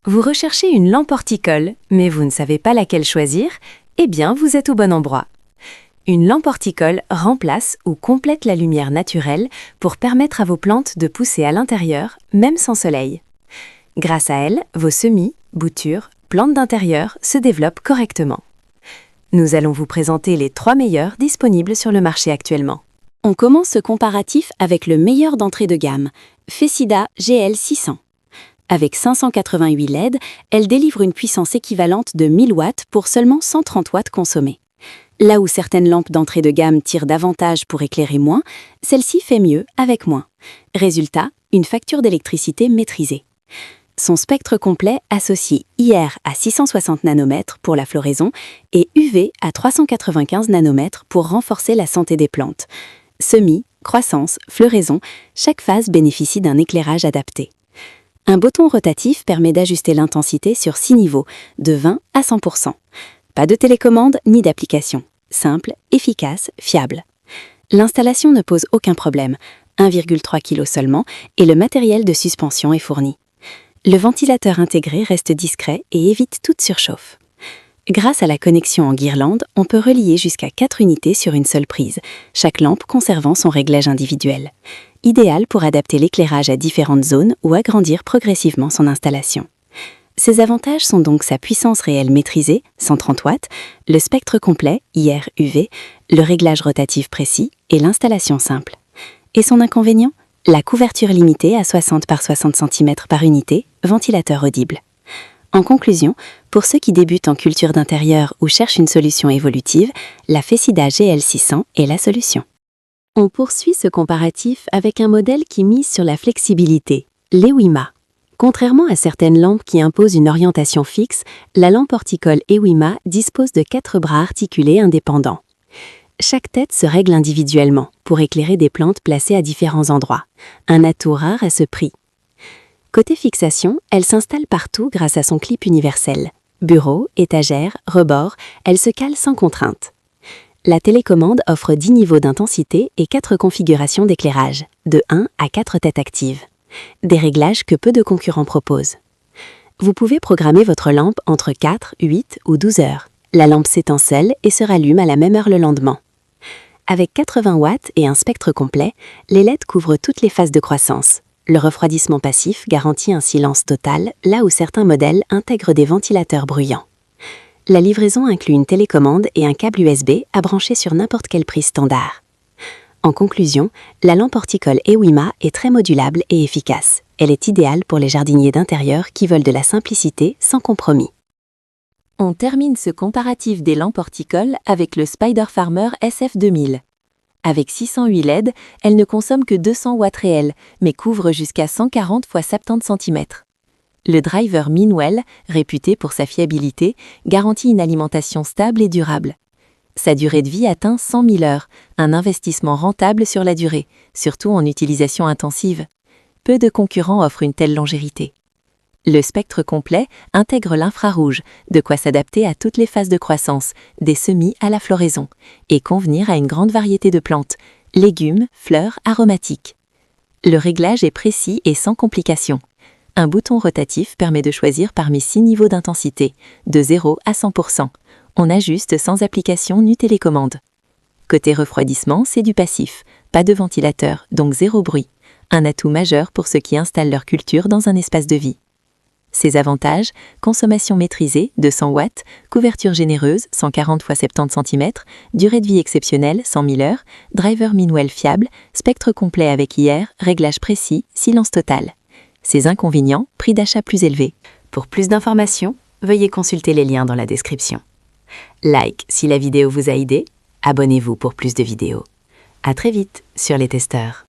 Vous recherchez une lampe horticole, mais vous ne savez pas laquelle choisir? Eh bien, vous êtes au bon endroit. Une lampe horticole remplace ou complète la lumière naturelle pour permettre à vos plantes de pousser à l'intérieur, même sans soleil. Grâce à elle, vos semis, boutures, plantes d'intérieur se développent correctement. Nous allons vous présenter les 3 meilleurs disponibles sur le marché actuellement. On commence ce comparatif avec le meilleur d'entrée de gamme, Fecida GL600. Avec 588 LED, elle délivre une puissance équivalente de 1000 watts pour seulement 130 watts consommés. Là où certaines lampes d'entrée de gamme tirent davantage pour éclairer moins, celle-ci fait mieux avec moins. Résultat, une facture d'électricité maîtrisée. Son spectre complet associe IR à 660 nanomètres pour la floraison et UV à 395 nanomètres pour renforcer la santé des plantes. Semis, croissance, floraison, chaque phase bénéficie d'un éclairage adapté. Un bouton rotatif permet d'ajuster l'intensité sur 6 niveaux, de 20 à 100%. Pas de télécommande ni d'application. Simple, efficace, fiable. L'installation ne pose aucun problème, 1,3 kg seulement, et le matériel de suspension est fourni. Le ventilateur intégré reste discret et évite toute surchauffe. Grâce à la connexion en guirlande, on peut relier jusqu'à 4 unités sur une seule prise, chaque lampe conservant son réglage individuel. Idéal pour adapter l'éclairage à différentes zones ou agrandir progressivement son installation. Ses avantages sont donc sa puissance réelle maîtrisée, 130 watts, le spectre complet, IR-UV, le réglage rotatif précis et l'installation simple. Et son inconvénient? La couverture limitée à 60 par 60 cm par unité, ventilateur audible. En conclusion, pour ceux qui débutent en culture d'intérieur ou cherchent une solution évolutive, la Fecida GL600 est la solution. On poursuit ce comparatif avec un modèle qui mise sur la flexibilité, l'Ewima. Contrairement à certaines lampes qui imposent une orientation fixe, la lampe horticole Ewima dispose de 4 bras articulés indépendants. Chaque tête se règle individuellement pour éclairer des plantes placées à différents endroits, un atout rare à ce prix. Côté fixation, elle s'installe partout grâce à son clip universel. Bureau, étagère, rebord, elle se cale sans contrainte. La télécommande offre 10 niveaux d'intensité et 4 configurations d'éclairage, de 1 à 4 têtes actives. Des réglages que peu de concurrents proposent. Vous pouvez programmer votre lampe entre 4, 8 ou 12 heures. La lampe s'éteint seule et se rallume à la même heure le lendemain. Avec 80 watts et un spectre complet, les LED couvrent toutes les phases de croissance. Le refroidissement passif garantit un silence total, là où certains modèles intègrent des ventilateurs bruyants. La livraison inclut une télécommande et un câble USB à brancher sur n'importe quelle prise standard. En conclusion, la lampe horticole Ewima est très modulable et efficace. Elle est idéale pour les jardiniers d'intérieur qui veulent de la simplicité sans compromis. On termine ce comparatif des lampes horticoles avec le Spider Farmer SF2000. Avec 608 LED, elle ne consomme que 200 watts réels, mais couvre jusqu'à 140 x 70 cm. Le driver Minwell, réputé pour sa fiabilité, garantit une alimentation stable et durable. Sa durée de vie atteint 100 000 heures, un investissement rentable sur la durée, surtout en utilisation intensive. Peu de concurrents offrent une telle longévité. Le spectre complet intègre l'infrarouge, de quoi s'adapter à toutes les phases de croissance, des semis à la floraison, et convenir à une grande variété de plantes, légumes, fleurs, aromatiques. Le réglage est précis et sans complications. Un bouton rotatif permet de choisir parmi 6 niveaux d'intensité, de 0 à 100%. On ajuste sans application ni télécommande. Côté refroidissement, c'est du passif, pas de ventilateur, donc 0 bruit. Un atout majeur pour ceux qui installent leur culture dans un espace de vie. Ses avantages, consommation maîtrisée, 200 watts, couverture généreuse, 140 x 70 cm, durée de vie exceptionnelle, 100 000 heures, driver Minwell fiable, spectre complet avec IR, réglage précis, silence total. Ses inconvénients, prix d'achat plus élevé. Pour plus d'informations, veuillez consulter les liens dans la description. Like si la vidéo vous a aidé, abonnez-vous pour plus de vidéos. À très vite sur Les Testeurs.